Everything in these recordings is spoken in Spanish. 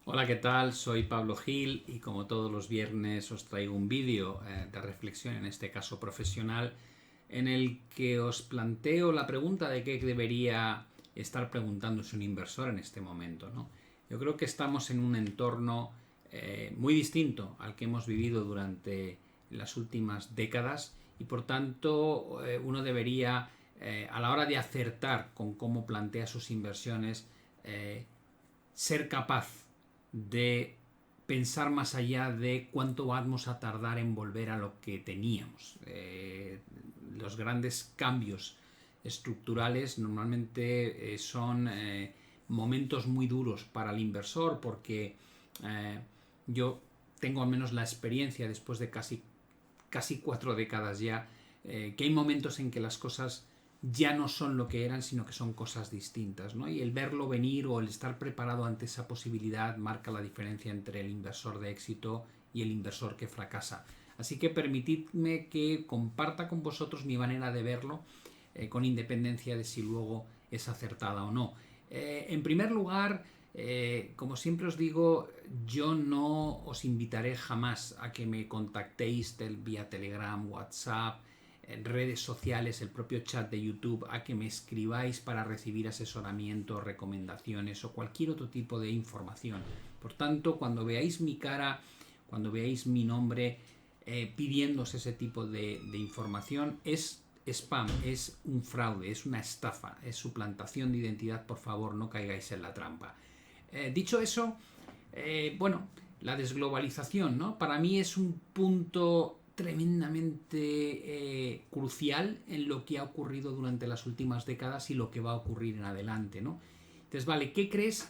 Hola, ¿qué tal? Soy Pablo Gil y como todos los viernes os traigo un vídeo de reflexión, en este caso profesional, en el que os planteo la pregunta de qué debería estar preguntándose un inversor en este momento, ¿no? Yo creo que estamos en un entorno muy distinto al que hemos vivido durante las últimas décadas y por tanto uno debería, a la hora de acertar con cómo plantea sus inversiones, ser capaz de pensar más allá de cuánto vamos a tardar en volver a lo que teníamos. Los grandes cambios estructurales normalmente son momentos muy duros para el inversor porque eh, yo tengo al menos la experiencia después de casi 4 décadas ya, que hay momentos en que las cosas ya no son lo que eran, sino que son cosas distintas, ¿no? Y el verlo venir o el estar preparado ante esa posibilidad marca la diferencia entre el inversor de éxito y el inversor que fracasa. Así que permitidme que comparta con vosotros mi manera de verlo, con independencia de si luego es acertada o no. En primer lugar, como siempre os digo, yo no os invitaré jamás a que me contactéis vía Telegram, WhatsApp, en redes sociales, el propio chat de YouTube, a que me escribáis para recibir asesoramiento, recomendaciones o cualquier otro tipo de información. Por tanto, cuando veáis mi cara, cuando veáis mi nombre pidiéndose ese tipo de información, es spam, es un fraude, es una estafa, es suplantación de identidad. Por favor, no caigáis en la trampa. Dicho eso, bueno, la desglobalización, ¿no? Para mí es un punto tremendamente crucial en lo que ha ocurrido durante las últimas décadas y lo que va a ocurrir en adelante, ¿no? Entonces, vale, ¿qué crees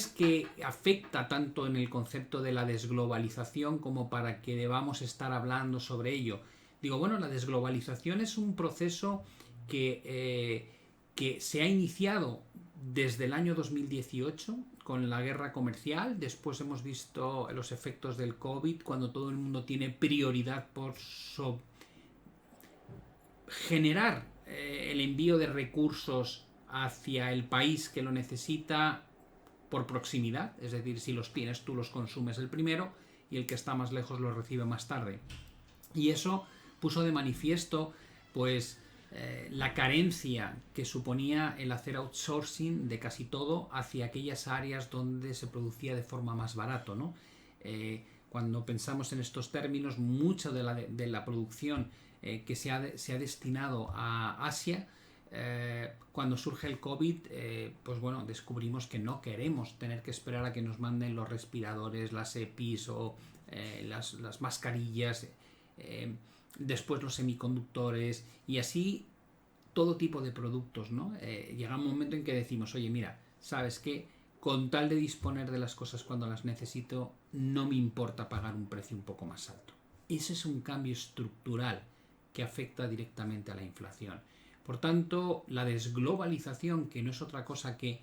que afecta tanto en el concepto de la desglobalización como para que debamos estar hablando sobre ello? Digo, bueno, la desglobalización es un proceso que se ha iniciado desde el año 2018 con la guerra comercial. Después hemos visto los efectos del COVID, cuando todo el mundo tiene prioridad por generar el envío de recursos hacia el país que lo necesita por proximidad, es decir, si los tienes tú los consumes el primero y el que está más lejos los recibe más tarde. Y eso puso de manifiesto pues la carencia que suponía el hacer outsourcing de casi todo hacia aquellas áreas donde se producía de forma más barato, ¿no? Cuando pensamos en estos términos, mucha de la producción que se ha destinado a Asia, cuando surge el COVID, pues bueno, descubrimos que no queremos tener que esperar a que nos manden los respiradores, las EPIs o las mascarillas, después los semiconductores y así todo tipo de productos, ¿no? Llega un momento en que decimos, oye, mira, ¿sabes qué? Con tal de disponer de las cosas cuando las necesito, no me importa pagar un precio un poco más alto. Ese es un cambio estructural que afecta directamente a la inflación. Por tanto, la desglobalización, que no es otra cosa que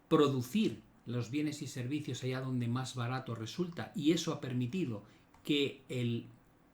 producir los bienes y servicios allá donde más barato resulta, y eso ha permitido que el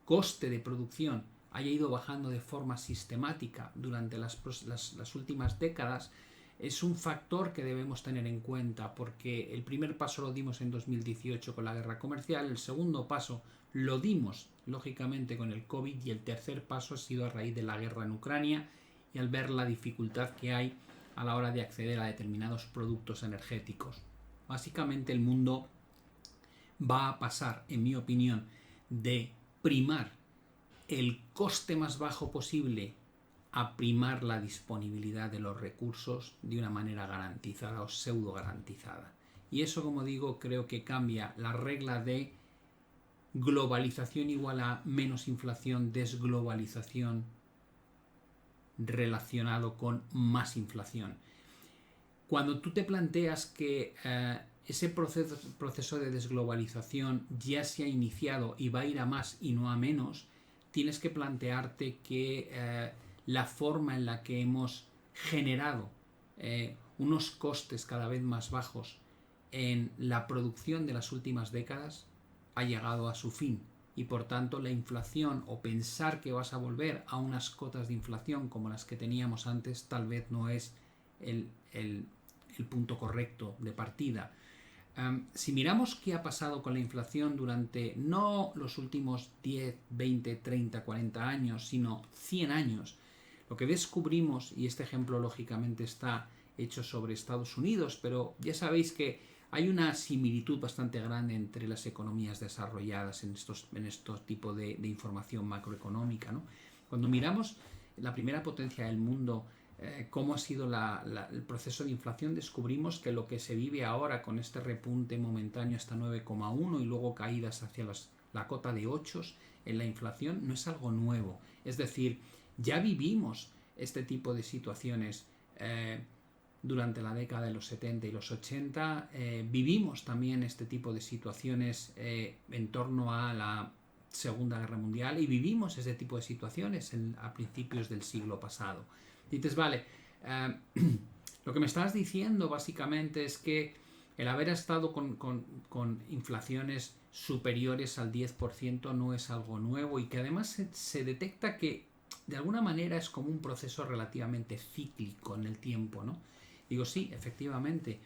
coste de producción haya ido bajando de forma sistemática durante las últimas décadas, es un factor que debemos tener en cuenta, porque el primer paso lo dimos en 2018 con la guerra comercial, el segundo paso lo dimos lógicamente con el COVID y el tercer paso ha sido a raíz de la guerra en Ucrania y al ver la dificultad que hay a la hora de acceder a determinados productos energéticos. Básicamente el mundo va a pasar, en mi opinión, de primar el coste más bajo posible a primar la disponibilidad de los recursos de una manera garantizada o pseudo garantizada. Y eso, como digo, creo que cambia la regla de globalización igual a menos inflación, desglobalización relacionado con más inflación. Cuando tú te planteas que ese proceso de desglobalización ya se ha iniciado y va a ir a más y no a menos, tienes que plantearte que la forma en la que hemos generado unos costes cada vez más bajos en la producción de las últimas décadas ha llegado a su fin y por tanto la inflación o pensar que vas a volver a unas cotas de inflación como las que teníamos antes tal vez no es el punto correcto de partida. Si miramos qué ha pasado con la inflación durante no los últimos 10, 20, 30, 40 años, sino 100 años, lo que descubrimos, y este ejemplo lógicamente está hecho sobre Estados Unidos, pero ya sabéis que hay una similitud bastante grande entre las economías desarrolladas en estos tipos de información macroeconómica, ¿no? Cuando miramos la primera potencia del mundo, cómo ha sido el proceso de inflación, descubrimos que lo que se vive ahora con este repunte momentáneo hasta 9,1 y luego caídas hacia la cota de 8 en la inflación no es algo nuevo. Es decir, ya vivimos este tipo de situaciones durante la década de los 70 y los 80. Vivimos también este tipo de situaciones en torno a la Segunda Guerra Mundial y vivimos ese tipo de situaciones a principios del siglo pasado. Dices, vale, lo que me estás diciendo básicamente es que el haber estado con inflaciones superiores al 10% no es algo nuevo y que además se detecta que de alguna manera es como un proceso relativamente cíclico en el tiempo, ¿no? Digo, sí, efectivamente.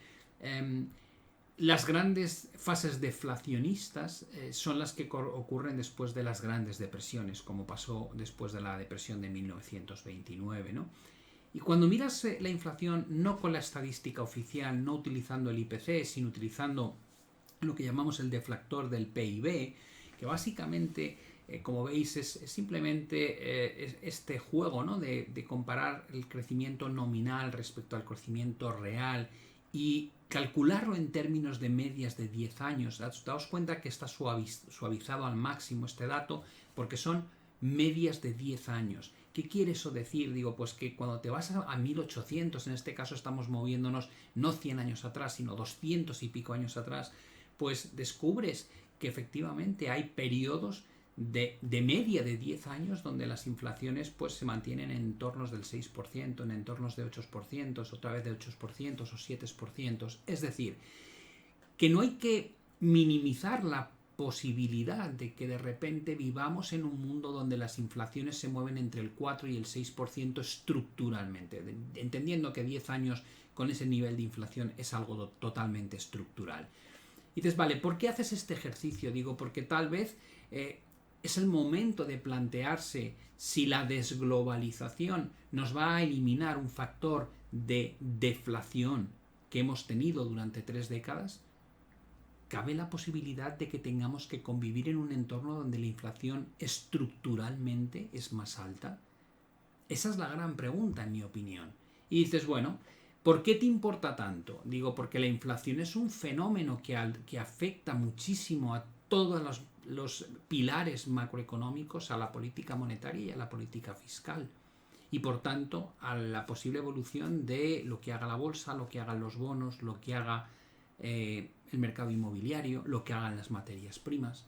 Las grandes fases deflacionistas son las que ocurren después de las grandes depresiones, como pasó después de la depresión de 1929, ¿no? Y cuando miras la inflación no con la estadística oficial, no utilizando el IPC, sino utilizando lo que llamamos el deflactor del PIB, que básicamente, como veis, es simplemente este juego, ¿no? de comparar el crecimiento nominal respecto al crecimiento real y calcularlo en términos de medias de 10 años. Daos cuenta que está suavizado al máximo este dato porque son medias de 10 años. ¿Qué quiere eso decir? Digo, pues que cuando te vas a 1800, en este caso estamos moviéndonos no 100 años atrás, sino 200 y pico años atrás, pues descubres que efectivamente hay periodos de media de 10 años donde las inflaciones pues se mantienen en entornos del 6%, en entornos de 8%, otra vez de 8% o 7%. Es decir, que no hay que minimizar la posibilidad de que de repente vivamos en un mundo donde las inflaciones se mueven entre el 4 y el 6% estructuralmente, entendiendo que 10 años con ese nivel de inflación es algo totalmente estructural. Y dices, vale, ¿por qué haces este ejercicio? Digo, porque tal vez es el momento de plantearse si la desglobalización nos va a eliminar un factor de deflación que hemos tenido durante 3 décadas. ¿Cabe la posibilidad de que tengamos que convivir en un entorno donde la inflación estructuralmente es más alta? Esa es la gran pregunta, en mi opinión. Y dices, bueno, ¿por qué te importa tanto? Digo, porque la inflación es un fenómeno que afecta muchísimo a todos los pilares macroeconómicos, a la política monetaria y a la política fiscal. Y por tanto, a la posible evolución de lo que haga la bolsa, lo que hagan los bonos, lo que haga el mercado inmobiliario, lo que hagan las materias primas.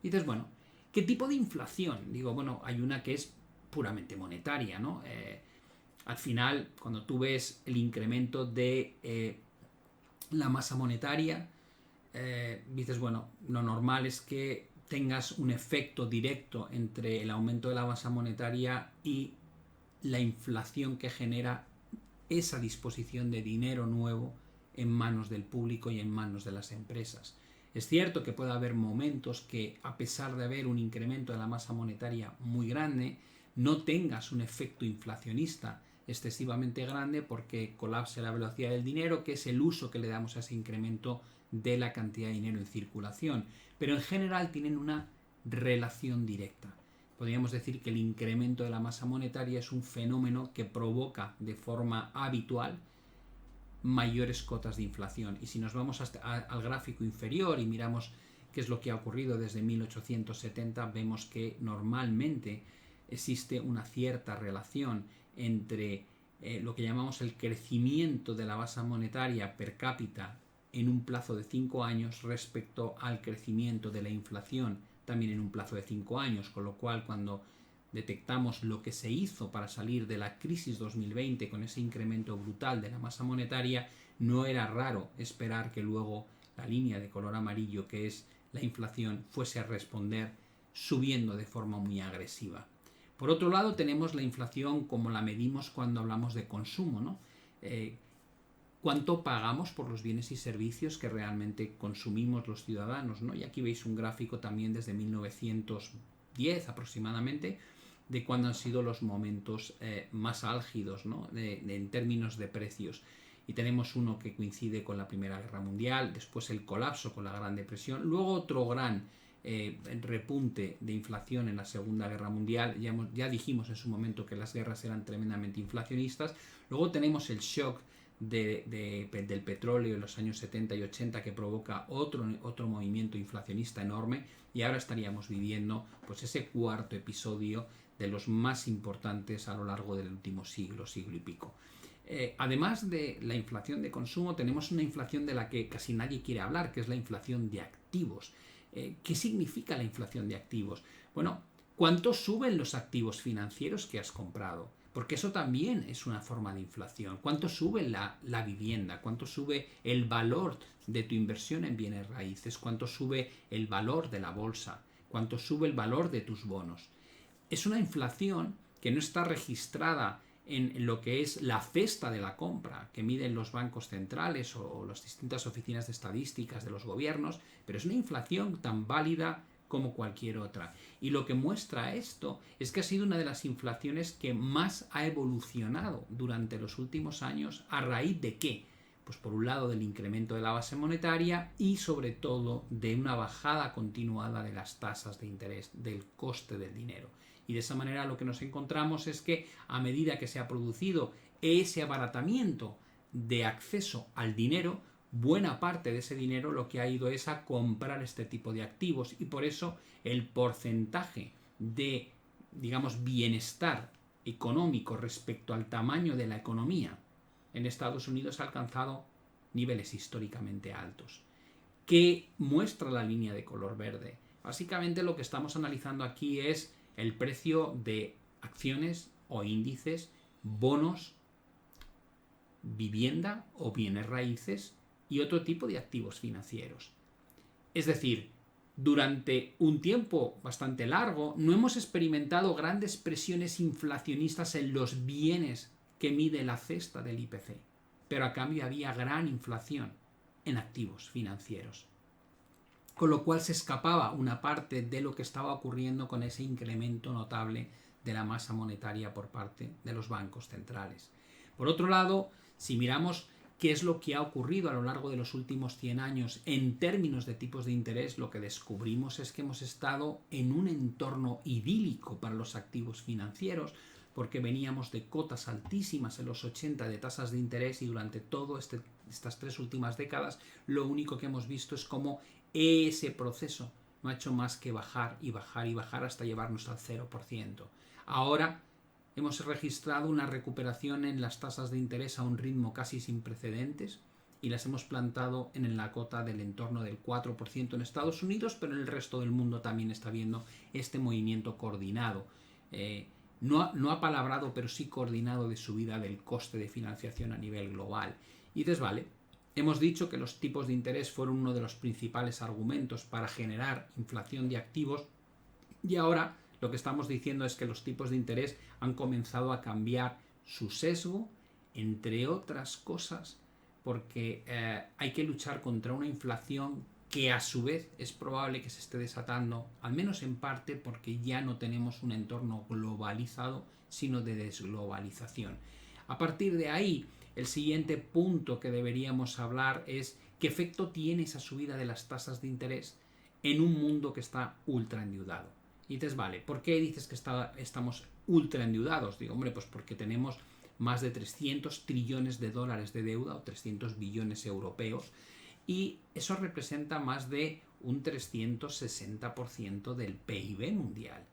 Y dices, bueno, ¿qué tipo de inflación? Digo, bueno, hay una que es puramente monetaria, ¿no? Al final, cuando tú ves el incremento de la masa monetaria, dices, bueno, lo normal es que tengas un efecto directo entre el aumento de la masa monetaria y la inflación que genera esa disposición de dinero nuevo en manos del público y en manos de las empresas. Es cierto que puede haber momentos que, a pesar de haber un incremento de la masa monetaria muy grande, no tengas un efecto inflacionista excesivamente grande porque colapse la velocidad del dinero, que es el uso que le damos a ese incremento de la cantidad de dinero en circulación. Pero en general tienen una relación directa. Podríamos decir que el incremento de la masa monetaria es un fenómeno que provoca de forma habitual mayores cotas de inflación. Y si nos vamos al gráfico inferior y miramos qué es lo que ha ocurrido desde 1870, vemos que normalmente existe una cierta relación entre lo que llamamos el crecimiento de la base monetaria per cápita en un plazo de 5 años respecto al crecimiento de la inflación también en un plazo de 5 años, con lo cual cuando detectamos lo que se hizo para salir de la crisis 2020 con ese incremento brutal de la masa monetaria, no era raro esperar que luego la línea de color amarillo, que es la inflación, fuese a responder subiendo de forma muy agresiva. Por otro lado, tenemos la inflación como la medimos cuando hablamos de consumo, ¿no? cuánto pagamos por los bienes y servicios que realmente consumimos los ciudadanos, ¿no? Y aquí veis un gráfico también desde 1910 aproximadamente, de cuándo han sido los momentos más álgidos, ¿no? En términos de precios. Y tenemos uno que coincide con la Primera Guerra Mundial, después el colapso con la Gran Depresión, luego otro gran repunte de inflación en la Segunda Guerra Mundial. Ya dijimos en su momento que las guerras eran tremendamente inflacionistas. Luego tenemos el shock del petróleo en los años 70 y 80 que provoca otro movimiento inflacionista enorme, y ahora estaríamos viviendo pues ese cuarto episodio de los más importantes a lo largo del último siglo y pico. Además de la inflación de consumo, tenemos una inflación de la que casi nadie quiere hablar, que es la inflación de activos. ¿Qué significa la inflación de activos? Bueno, ¿cuánto suben los activos financieros que has comprado? Porque eso también es una forma de inflación. ¿Cuánto sube la vivienda? ¿Cuánto sube el valor de tu inversión en bienes raíces? ¿Cuánto sube el valor de la bolsa? ¿Cuánto sube el valor de tus bonos? Es una inflación que no está registrada en lo que es la cesta de la compra que miden los bancos centrales o las distintas oficinas de estadísticas de los gobiernos, pero es una inflación tan válida como cualquier otra. Y lo que muestra esto es que ha sido una de las inflaciones que más ha evolucionado durante los últimos años. ¿A raíz de qué? Pues por un lado del incremento de la base monetaria y sobre todo de una bajada continuada de las tasas de interés, del coste del dinero. Y de esa manera lo que nos encontramos es que a medida que se ha producido ese abaratamiento de acceso al dinero, buena parte de ese dinero lo que ha ido es a comprar este tipo de activos, y por eso el porcentaje de, digamos, bienestar económico respecto al tamaño de la economía en Estados Unidos ha alcanzado niveles históricamente altos. ¿Qué muestra la línea de color verde? Básicamente lo que estamos analizando aquí es el precio de acciones o índices, bonos, vivienda o bienes raíces y otro tipo de activos financieros. Es decir, durante un tiempo bastante largo no hemos experimentado grandes presiones inflacionistas en los bienes que mide la cesta del IPC, pero a cambio había gran inflación en activos financieros, con lo cual se escapaba una parte de lo que estaba ocurriendo con ese incremento notable de la masa monetaria por parte de los bancos centrales. Por otro lado, si miramos qué es lo que ha ocurrido a lo largo de los últimos 100 años en términos de tipos de interés, lo que descubrimos es que hemos estado en un entorno idílico para los activos financieros, porque veníamos de cotas altísimas en los 80 de tasas de interés, y durante todas estas 3 últimas décadas lo único que hemos visto es cómo ese proceso no ha hecho más que bajar y bajar y bajar hasta llevarnos al 0%. Ahora hemos registrado una recuperación en las tasas de interés a un ritmo casi sin precedentes, y las hemos plantado en la cota del entorno del 4% en Estados Unidos, pero en el resto del mundo también está viendo este movimiento coordinado. No apalabrado, pero sí coordinado, de subida del coste de financiación a nivel global. Y entonces, vale, hemos dicho que los tipos de interés fueron uno de los principales argumentos para generar inflación de activos, y ahora lo que estamos diciendo es que los tipos de interés han comenzado a cambiar su sesgo, entre otras cosas, porque hay que luchar contra una inflación que a su vez es probable que se esté desatando, al menos en parte, porque ya no tenemos un entorno globalizado, sino de desglobalización. A partir de ahí, el siguiente punto que deberíamos hablar es qué efecto tiene esa subida de las tasas de interés en un mundo que está ultra endeudado. Y dices, vale, ¿por qué dices que estamos ultra endeudados? Digo, hombre, pues porque tenemos más de 300 trillones de dólares de deuda, o 300 billones europeos, y eso representa más de un 360% del PIB mundial.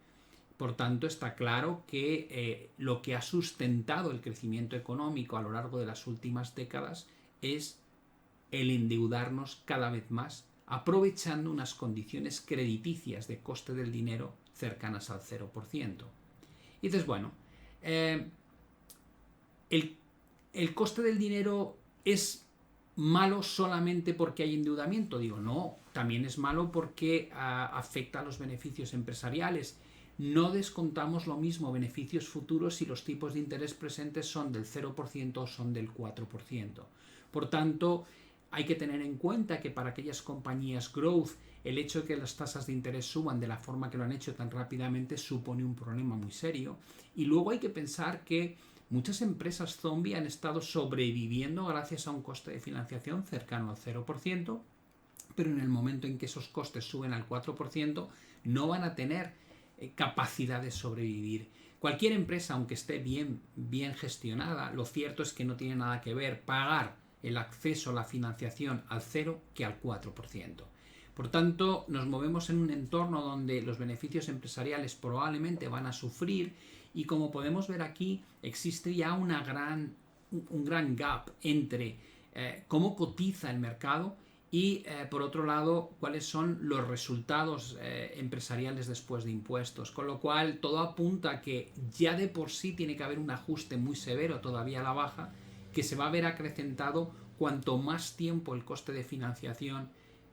Por tanto, está claro que lo que ha sustentado el crecimiento económico a lo largo de las últimas décadas es el endeudarnos cada vez más, aprovechando unas condiciones crediticias de coste del dinero cercanas al 0%. Y dices, bueno, el coste del dinero es malo solamente porque hay endeudamiento. Digo, no, también es malo porque afecta a los beneficios empresariales. No descontamos lo mismo beneficios futuros si los tipos de interés presentes son del 0% o son del 4%. Por tanto, hay que tener en cuenta que para aquellas compañías growth, el hecho de que las tasas de interés suban de la forma que lo han hecho tan rápidamente supone un problema muy serio. Y luego hay que pensar que muchas empresas zombie han estado sobreviviendo gracias a un coste de financiación cercano al 0%, pero en el momento en que esos costes suben al 4%, no van a tener capacidad de sobrevivir. Cualquier empresa, aunque esté bien gestionada, lo cierto es que no tiene nada que ver pagar el acceso a la financiación al 0 que al 4%. Por tanto, nos movemos en un entorno donde los beneficios empresariales probablemente van a sufrir y como podemos ver aquí, existe ya un gran gap entre cómo cotiza el mercado y por otro lado cuáles son los resultados empresariales después de impuestos, con lo cual todo apunta a que ya de por sí tiene que haber un ajuste muy severo todavía a la baja que se va a ver acrecentado cuanto más tiempo el coste de financiación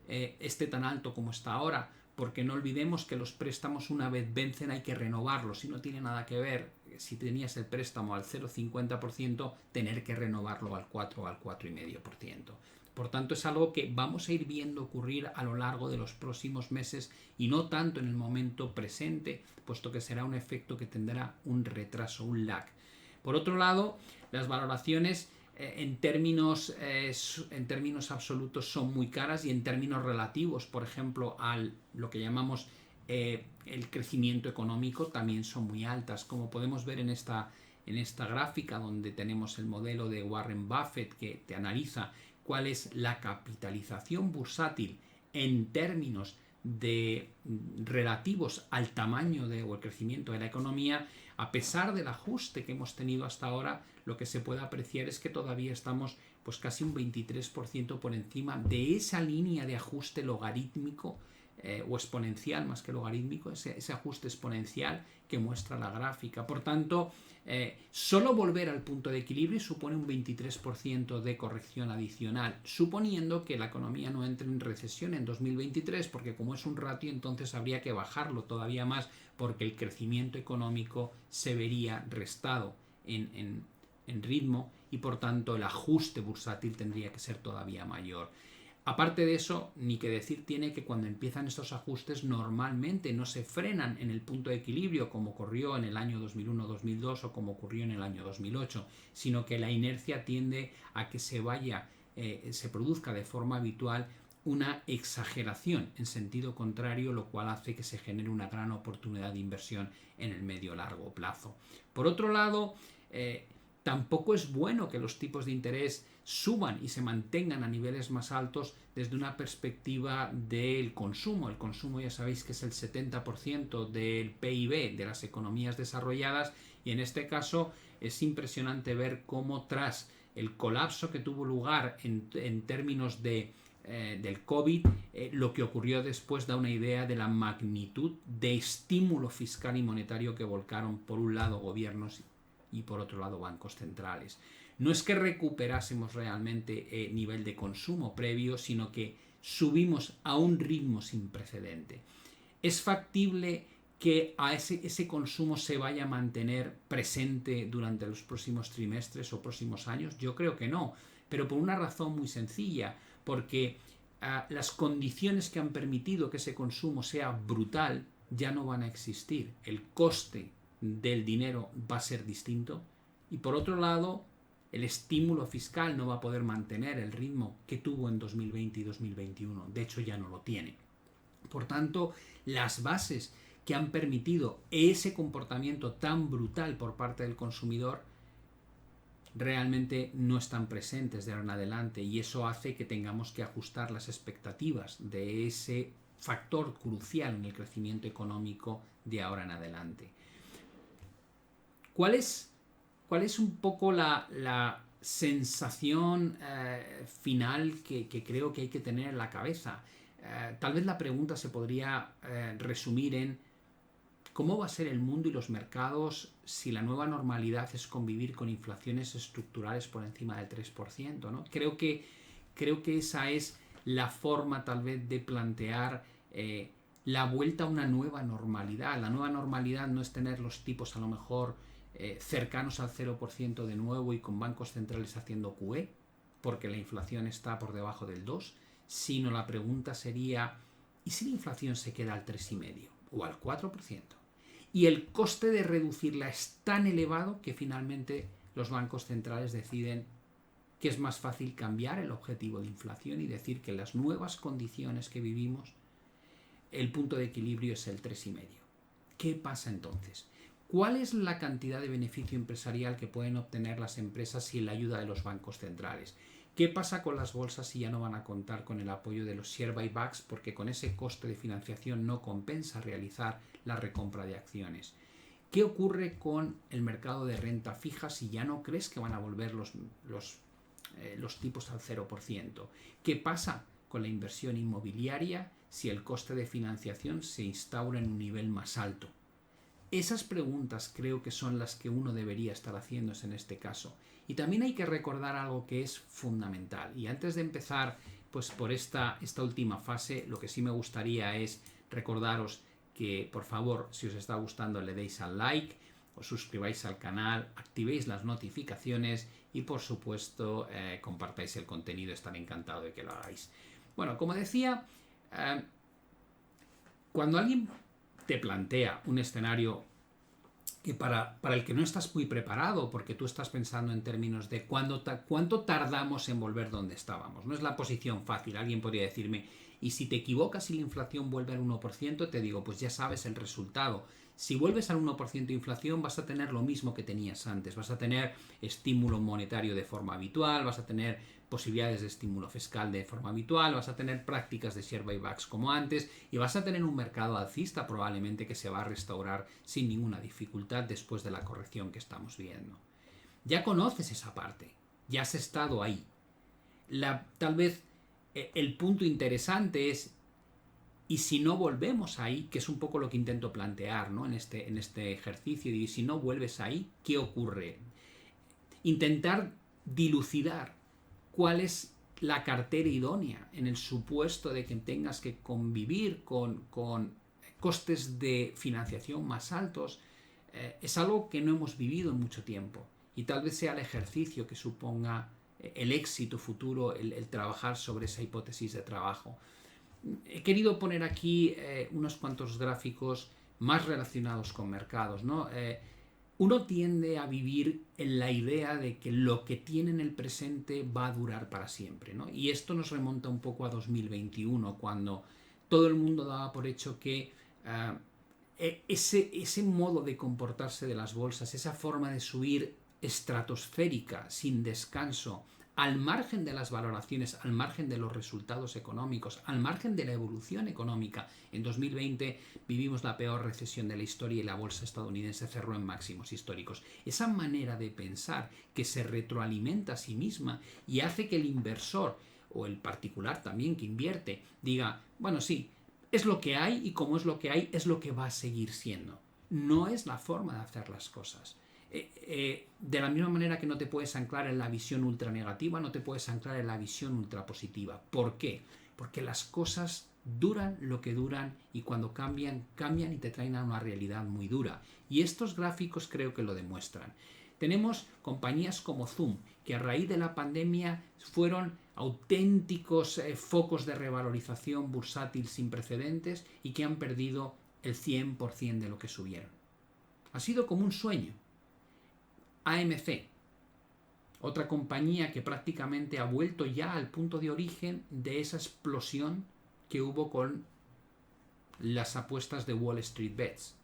esté tan alto como está ahora, porque no olvidemos que los préstamos una vez vencen hay que renovarlos y no tiene nada que ver si tenías el préstamo al 0,50% tener que renovarlo al 4 o al 4,5%. Por tanto, es algo que vamos a ir viendo ocurrir a lo largo de los próximos meses y no tanto en el momento presente, puesto que será un efecto que tendrá un retraso, un lag. Por otro lado, las valoraciones en términos absolutos son muy caras y en términos relativos, por ejemplo, a lo que llamamos el crecimiento económico, también son muy altas. Como podemos ver en esta gráfica donde tenemos el modelo de Warren Buffett que te analiza cuál es la capitalización bursátil en términos relativos al tamaño o el crecimiento de la economía, a pesar del ajuste que hemos tenido hasta ahora, lo que se puede apreciar es que todavía estamos pues casi un 23% por encima de esa línea de ajuste logarítmico o exponencial más que logarítmico, ese ajuste exponencial que muestra la gráfica. Por tanto, solo volver al punto de equilibrio supone un 23% de corrección adicional, suponiendo que la economía no entre en recesión en 2023, porque como es un ratio, entonces habría que bajarlo todavía más, porque el crecimiento económico se vería restado en ritmo y por tanto el ajuste bursátil tendría que ser todavía mayor. Aparte de eso, ni que decir tiene que cuando empiezan estos ajustes normalmente no se frenan en el punto de equilibrio como ocurrió en el año 2001-2002 o como ocurrió en el año 2008, sino que la inercia tiende a que se produzca de forma habitual una exageración en sentido contrario, lo cual hace que se genere una gran oportunidad de inversión en el medio largo plazo. Por otro lado, tampoco es bueno que los tipos de interés suban y se mantengan a niveles más altos desde una perspectiva del consumo. El consumo ya sabéis que es el 70% del PIB de las economías desarrolladas y en este caso es impresionante ver cómo tras el colapso que tuvo lugar en términos del COVID, lo que ocurrió después da una idea de la magnitud de estímulo fiscal y monetario que volcaron por un lado gobiernos y por otro lado bancos centrales. No es que recuperásemos realmente nivel de consumo previo, sino que subimos a un ritmo sin precedente. ¿Es factible que ese consumo se vaya a mantener presente durante los próximos trimestres o próximos años? Yo creo que no, pero por una razón muy sencilla, porque las condiciones que han permitido que ese consumo sea brutal ya no van a existir. El coste del dinero va a ser distinto y por otro lado el estímulo fiscal no va a poder mantener el ritmo que tuvo en 2020 y 2021, de hecho ya no lo tiene. Por tanto, las bases que han permitido ese comportamiento tan brutal por parte del consumidor realmente no están presentes de ahora en adelante y eso hace que tengamos que ajustar las expectativas de ese factor crucial en el crecimiento económico de ahora en adelante. ¿Cuál es un poco la sensación final que creo que hay que tener en la cabeza? Tal vez la pregunta se podría resumir en ¿cómo va a ser el mundo y los mercados si la nueva normalidad es convivir con inflaciones estructurales por encima del 3%? ¿no? Creo que esa es la forma tal vez de plantear la vuelta a una nueva normalidad. La nueva normalidad no es tener los tipos a lo mejor cercanos al 0% de nuevo y con bancos centrales haciendo QE. porque la inflación está por debajo del 2, sino la pregunta sería, ¿y si la inflación se queda al 3,5 o al 4%? Y el coste de reducirla es tan elevado que finalmente los bancos centrales deciden que es más fácil cambiar el objetivo de inflación y decir que en las nuevas condiciones que vivimos el punto de equilibrio es el 3,5. ¿Qué pasa entonces? ¿Cuál es la cantidad de beneficio empresarial que pueden obtener las empresas sin la ayuda de los bancos centrales? ¿Qué pasa con las bolsas si ya no van a contar con el apoyo de los share buybacks porque con ese coste de financiación no compensa realizar la recompra de acciones? ¿Qué ocurre con el mercado de renta fija si ya no crees que van a volver los tipos al 0%? ¿Qué pasa con la inversión inmobiliaria si el coste de financiación se instaura en un nivel más alto? Esas preguntas creo que son las que uno debería estar haciéndose en este caso. Y también hay que recordar algo que es fundamental. Y antes de empezar pues, por esta última fase, lo que sí me gustaría es recordaros que, por favor, si os está gustando, le deis al like, os suscribáis al canal, activéis las notificaciones y, por supuesto, compartáis el contenido. Estaré encantado de que lo hagáis. Bueno, como decía, cuando alguien te plantea un escenario que para el que no estás muy preparado, porque tú estás pensando en términos de cuánto tardamos en volver donde estábamos. No es la posición fácil. Alguien podría decirme, y si te equivocas y la inflación vuelve al 1%, te digo, pues ya sabes el resultado. Si vuelves al 1% de inflación, vas a tener lo mismo que tenías antes. Vas a tener estímulo monetario de forma habitual, vas a tener posibilidades de estímulo fiscal de forma habitual, vas a tener prácticas de share buybacks como antes y vas a tener un mercado alcista probablemente que se va a restaurar sin ninguna dificultad después de la corrección que estamos viendo. Ya conoces esa parte, ya has estado ahí. Tal vez el punto interesante es, y si no volvemos ahí, que es un poco lo que intento plantear, ¿no? en este ejercicio, y si no vuelves ahí, ¿qué ocurre? Intentar dilucidar cuál es la cartera idónea en el supuesto de que tengas que convivir con costes de financiación más altos, es algo que no hemos vivido en mucho tiempo y tal vez sea el ejercicio que suponga el éxito futuro, el trabajar sobre esa hipótesis de trabajo. He querido poner aquí unos cuantos gráficos más relacionados con mercados, ¿no? Uno tiende a vivir en la idea de que lo que tiene en el presente va a durar para siempre, ¿no? Y esto nos remonta un poco a 2021, cuando todo el mundo daba por hecho que ese modo de comportarse de las bolsas, esa forma de subir estratosférica, sin descanso, al margen de las valoraciones, al margen de los resultados económicos, al margen de la evolución económica. En 2020 vivimos la peor recesión de la historia y la bolsa estadounidense cerró en máximos históricos. Esa manera de pensar que se retroalimenta a sí misma y hace que el inversor o el particular también que invierte diga, bueno, sí, es lo que hay y como es lo que hay, es lo que va a seguir siendo. No es la forma de hacer las cosas. De la misma manera que no te puedes anclar en la visión ultra negativa, no te puedes anclar en la visión ultra positiva. ¿Por qué? Porque las cosas duran lo que duran y cuando cambian, cambian y te traen a una realidad muy dura. Y estos gráficos creo que lo demuestran. Tenemos compañías como Zoom, que a raíz de la pandemia fueron auténticos focos de revalorización bursátil sin precedentes y que han perdido el 100% de lo que subieron. Ha sido como un sueño. AMC, otra compañía que prácticamente ha vuelto ya al punto de origen de esa explosión que hubo con las apuestas de Wall Street Bets.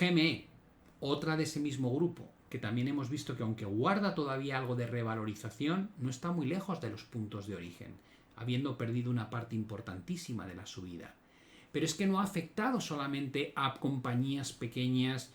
GME, otra de ese mismo grupo, que también hemos visto que aunque guarda todavía algo de revalorización, no está muy lejos de los puntos de origen, habiendo perdido una parte importantísima de la subida. Pero es que no ha afectado solamente a compañías pequeñas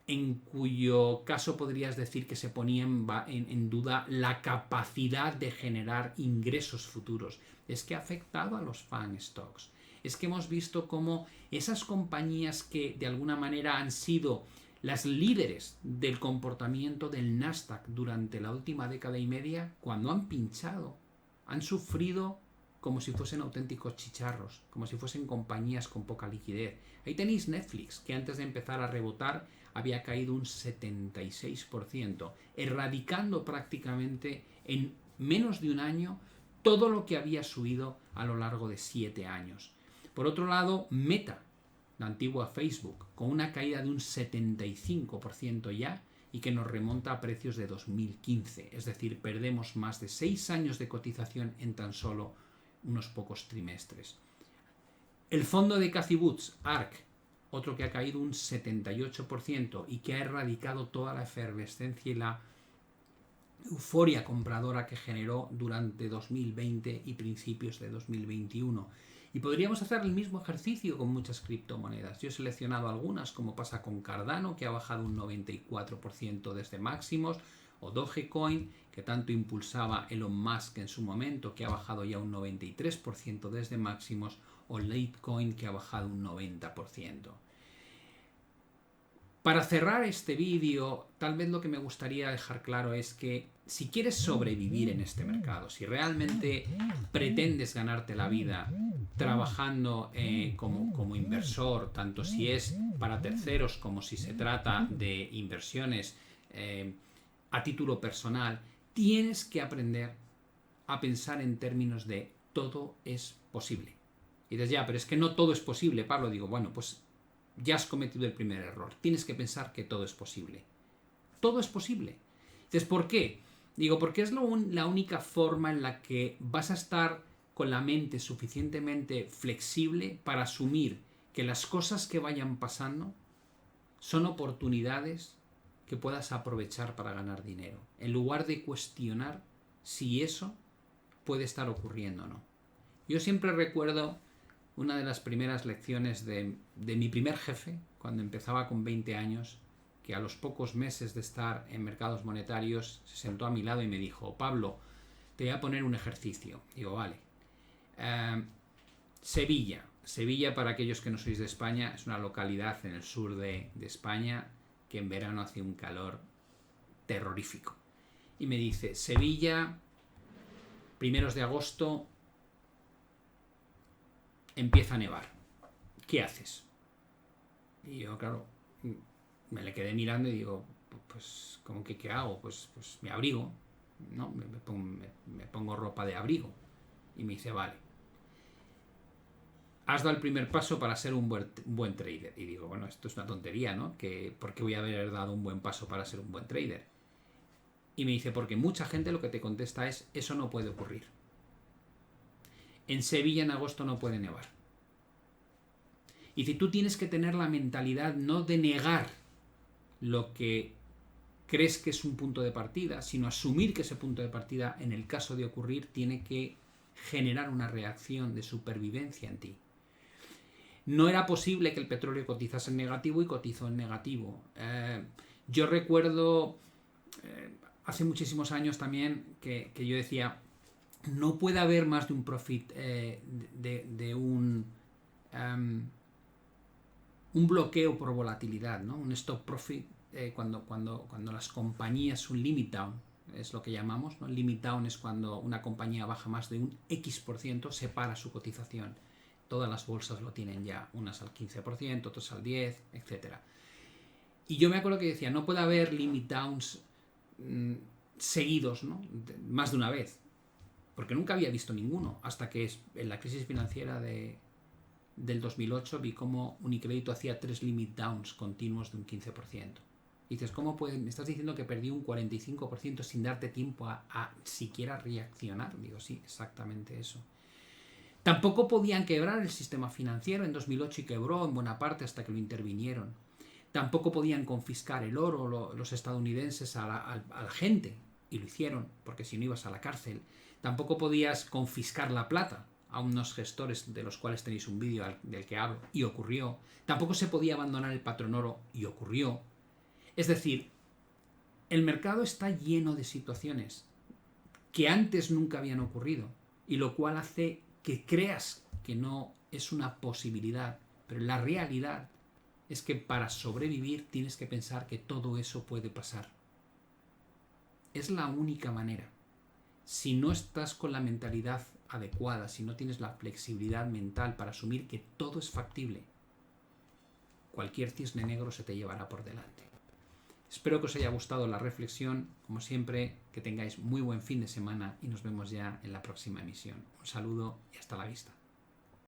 en cuyo caso podrías decir que se ponía en duda la capacidad de generar ingresos futuros. Es que ha afectado a los FANG stocks. Es que hemos visto cómo esas compañías que de alguna manera han sido las líderes del comportamiento del Nasdaq durante la última década y media, cuando han pinchado, han sufrido como si fuesen auténticos chicharros, como si fuesen compañías con poca liquidez. Ahí tenéis Netflix, que antes de empezar a rebotar había caído un 76%, erradicando prácticamente en menos de un año todo lo que había subido a lo largo de 7 años. Por otro lado, Meta, la antigua Facebook, con una caída de un 75% ya, y que nos remonta a precios de 2015. Es decir, perdemos más de 6 años de cotización en tan solo unos pocos trimestres. El fondo de Cathie Woods, ARK, otro que ha caído un 78% y que ha erradicado toda la efervescencia y la euforia compradora que generó durante 2020 y principios de 2021. Y podríamos hacer el mismo ejercicio con muchas criptomonedas. Yo he seleccionado algunas, como pasa con Cardano, que ha bajado un 94% desde máximos, o Dogecoin, que tanto impulsaba Elon Musk en su momento, que ha bajado ya un 93% desde máximos, o Litecoin, que ha bajado un 90%. Para cerrar este vídeo, tal vez lo que me gustaría dejar claro es que si quieres sobrevivir en este mercado, si realmente pretendes ganarte la vida trabajando como inversor, tanto si es para terceros como si se trata de inversiones a título personal, tienes que aprender a pensar en términos de todo es posible. Y dices, ya, pero es que no todo es posible, Pablo. Digo, bueno, pues ya has cometido el primer error. Tienes que pensar que todo es posible. Todo es posible. Entonces, ¿por qué? Digo, porque es la única forma en la que vas a estar con la mente suficientemente flexible para asumir que las cosas que vayan pasando son oportunidades que puedas aprovechar para ganar dinero, en lugar de cuestionar si eso puede estar ocurriendo o no. Yo siempre recuerdo una de las primeras lecciones de mi primer jefe, cuando empezaba con 20 años, que a los pocos meses de estar en mercados monetarios se sentó a mi lado y me dijo, Pablo, te voy a poner un ejercicio. Digo, vale. Sevilla. Sevilla, para aquellos que no sois de España, es una localidad en el sur de España que en verano hace un calor terrorífico. Y me dice, Sevilla, primeros de agosto, empieza a nevar. ¿Qué haces? Y yo, claro, me le quedé mirando y digo, pues, ¿cómo que qué hago? Pues me abrigo, ¿no? Me pongo ropa de abrigo. Y me dice, vale, has dado el primer paso para ser un buen trader. Y digo, bueno, esto es una tontería, ¿no? ¿Por qué voy a haber dado un buen paso para ser un buen trader? Y me dice, porque mucha gente lo que te contesta es, eso no puede ocurrir. En Sevilla en agosto no puede nevar. Y si tú tienes que tener la mentalidad no de negar lo que crees que es un punto de partida, sino asumir que ese punto de partida, en el caso de ocurrir, tiene que generar una reacción de supervivencia en ti. No era posible que el petróleo cotizase en negativo y cotizó en negativo. Yo recuerdo hace muchísimos años también que yo decía, no puede haber más de un profit, de un bloqueo por volatilidad, ¿no? Un stop profit, cuando las compañías, un limit down, es lo que llamamos, ¿no? El limit down es cuando una compañía baja más de un X%, separa su cotización. Todas las bolsas lo tienen ya, unas al 15%, otras al 10%, etc. Y yo me acuerdo que decía, no puede haber limit downs seguidos, ¿no? Más de una vez, porque nunca había visto ninguno, hasta que en la crisis financiera del 2008 vi cómo Unicrédito hacía 3 limit downs continuos de un 15%. Y dices, ¿cómo pueden? ¿Me estás diciendo que perdí un 45% sin darte tiempo a siquiera reaccionar? Digo, sí, exactamente eso. Tampoco podían quebrar el sistema financiero. En 2008 y quebró en buena parte hasta que lo intervinieron. Tampoco podían confiscar el oro los estadounidenses a la gente, y lo hicieron, porque si no ibas a la cárcel. Tampoco podías confiscar la plata a unos gestores de los cuales tenéis un vídeo del que hablo, y ocurrió. Tampoco se podía abandonar el patrón oro, y ocurrió. Es decir, el mercado está lleno de situaciones que antes nunca habían ocurrido, y lo cual hace que creas que no es una posibilidad, pero la realidad es que para sobrevivir tienes que pensar que todo eso puede pasar. Es la única manera. Si no estás con la mentalidad adecuada, si no tienes la flexibilidad mental para asumir que todo es factible, cualquier cisne negro se te llevará por delante. Espero que os haya gustado la reflexión. Como siempre, que tengáis muy buen fin de semana y nos vemos ya en la próxima emisión. Un saludo y hasta la vista.